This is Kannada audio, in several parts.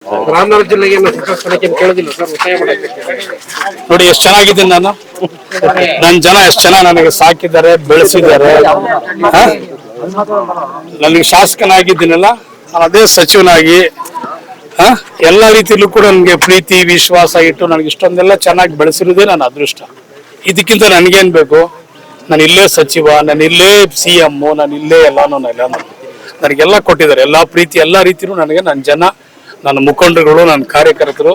ರಾಮನಗರ ಜಿಲ್ಲೆಗೆ ಕೇಳೋದಿಲ್ಲ ಸರ್, ಒತ್ತಾಯ ಮಾಡಕ್ಕೆ ನೋಡಿ ಎಷ್ಟು ಚೆನ್ನಾಗಿದ್ದೀನಿ ನಾನು. ನನ್ನ ಜನ ಎಷ್ಟು ಚೆನ್ನಾಗಿ ನನಗೆ ಸಾಕಿದ್ದಾರೆ, ಬೆಳೆಸಿದ್ದಾರೆ. ನನಗೆ ಶಾಸಕನಾಗಿದ್ದೀನಲ್ಲ, ಅದೇ ಸಚಿವನಾಗಿ ಎಲ್ಲ ರೀತಿಯಲ್ಲೂ ಕೂಡ ನನಗೆ ಪ್ರೀತಿ ವಿಶ್ವಾಸ ಇಟ್ಟು ನನಗೆ ಇಷ್ಟೊಂದೆಲ್ಲ ಚೆನ್ನಾಗಿ ಬೆಳೆಸಿರೋದೇ ನನ್ನ ಅದೃಷ್ಟ. ಇದಕ್ಕಿಂತ ನನಗೇನು ಬೇಕು? ನಾನು ಇಲ್ಲೇ ಸಚಿವ, ನಾನು ಇಲ್ಲೇ CM, ನಾನು ಇಲ್ಲೇ ನನಗೆಲ್ಲ ಕೊಟ್ಟಿದ್ದಾರೆ. ಎಲ್ಲ ಪ್ರೀತಿ ಎಲ್ಲ ರೀತಿಯಲ್ಲೂ ನನಗೆ ನನ್ನ ಜನ, ನನ್ನ ಮುಖಂಡರುಗಳು, ನನ್ನ ಕಾರ್ಯಕರ್ತರು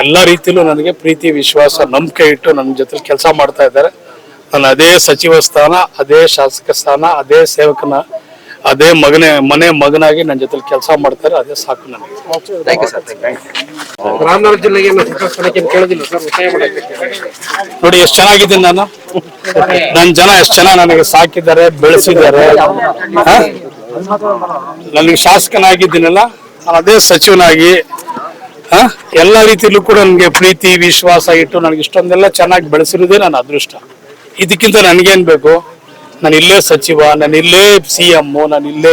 ಎಲ್ಲ ರೀತಿಯಲ್ಲೂ ನನಗೆ ಪ್ರೀತಿ ವಿಶ್ವಾಸ ನಂಬಿಕೆ ಇಟ್ಟು ನನ್ನ ಜೊತೆ ಕೆಲಸ ಮಾಡ್ತಾ ಇದ್ದಾರೆ. ನಾನು ಅದೇ ಸಚಿವ ಸ್ಥಾನ, ಅದೇ ಶಾಸಕ ಸ್ಥಾನ, ಅದೇ ಸೇವಕನ, ಅದೇ ಮಗನಾಗಿ ನನ್ನ ಜೊತೆ ಕೆಲಸ ಮಾಡ್ತಾರೆ. ಅದೇ ಸಾಕು ನನಗೆ. ರಾಮನಗರ ಜಿಲ್ಲೆಗೆ ಕೇಳೋದಿಲ್ಲ ಸರ್, ಒತ್ತಾಯ ಮಾಡಕ್ಕೆ ನೋಡಿ ಎಷ್ಟು ಚೆನ್ನಾಗಿದ್ದೀನಿ ನಾನು. ನನ್ನ ಜನ ಎಷ್ಟು ಚೆನ್ನಾಗಿ ನನಗೆ ಸಾಕಿದ್ದಾರೆ, ಬೆಳೆಸಿದ್ದಾರೆ. ನನಗೆ ಶಾಸಕನಾಗಿದ್ದೀನಲ್ಲ, ಅದೇ ಸಚಿವನಾಗಿ ಎಲ್ಲ ರೀತಿಯಲ್ಲೂ ಕೂಡ ನನಗೆ ಪ್ರೀತಿ ವಿಶ್ವಾಸ ಇಟ್ಟು ನನಗೆ ಇಷ್ಟೊಂದೆಲ್ಲ ಚೆನ್ನಾಗಿ ಬೆಳೆಸಿರೋದೇ ನನ್ನ ಅದೃಷ್ಟ. ಇದಕ್ಕಿಂತ ನನಗೇನು ಬೇಕು? ನಾನು ಇಲ್ಲೇ ಸಚಿವ, ನಾನು ಇಲ್ಲೇ CM, ನಾನು ಇಲ್ಲೇ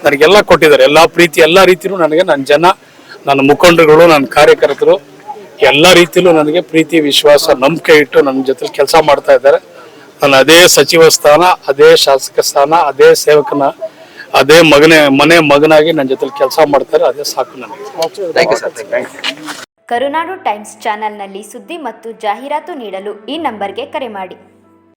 ನನಗೆಲ್ಲ ಕೊಟ್ಟಿದ್ದಾರೆ. ಎಲ್ಲ ಪ್ರೀತಿ ಎಲ್ಲ ರೀತಿಯಲ್ಲೂ ನನಗೆ ನನ್ನ ಜನ, ನನ್ನ ಮುಖಂಡರುಗಳು, ನನ್ನ ಕಾರ್ಯಕರ್ತರು ಎಲ್ಲ ರೀತಿಯಲ್ಲೂ ನನಗೆ ಪ್ರೀತಿ ವಿಶ್ವಾಸ ನಂಬಿಕೆ ಇಟ್ಟು ನನ್ನ ಜೊತೆ ಕೆಲಸ ಮಾಡ್ತಾ ಇದ್ದಾರೆ. ನಾನು ಅದೇ ಸಚಿವ ಸ್ಥಾನ, ಅದೇ ಶಾಸಕ ಸ್ಥಾನ, ಅದೇ ಸೇವಕನ, ಅದೇ ಮಗನಾಗಿ ನನ್ನ ಜೊತೆ ಕೆಲಸ ಮಾಡ್ತಾರೆ. ಅದೇ ಸಾಕು ನನಗೆ. ಕರುನಾಡು ಟೈಮ್ಸ್ ಚಾನೆಲ್ನಲ್ಲಿ ಸುದ್ದಿ ಮತ್ತು ಜಾಹೀರಾತು ನೀಡಲು ಈ ನಂಬರ್ಗೆ ಕರೆ ಮಾಡಿ.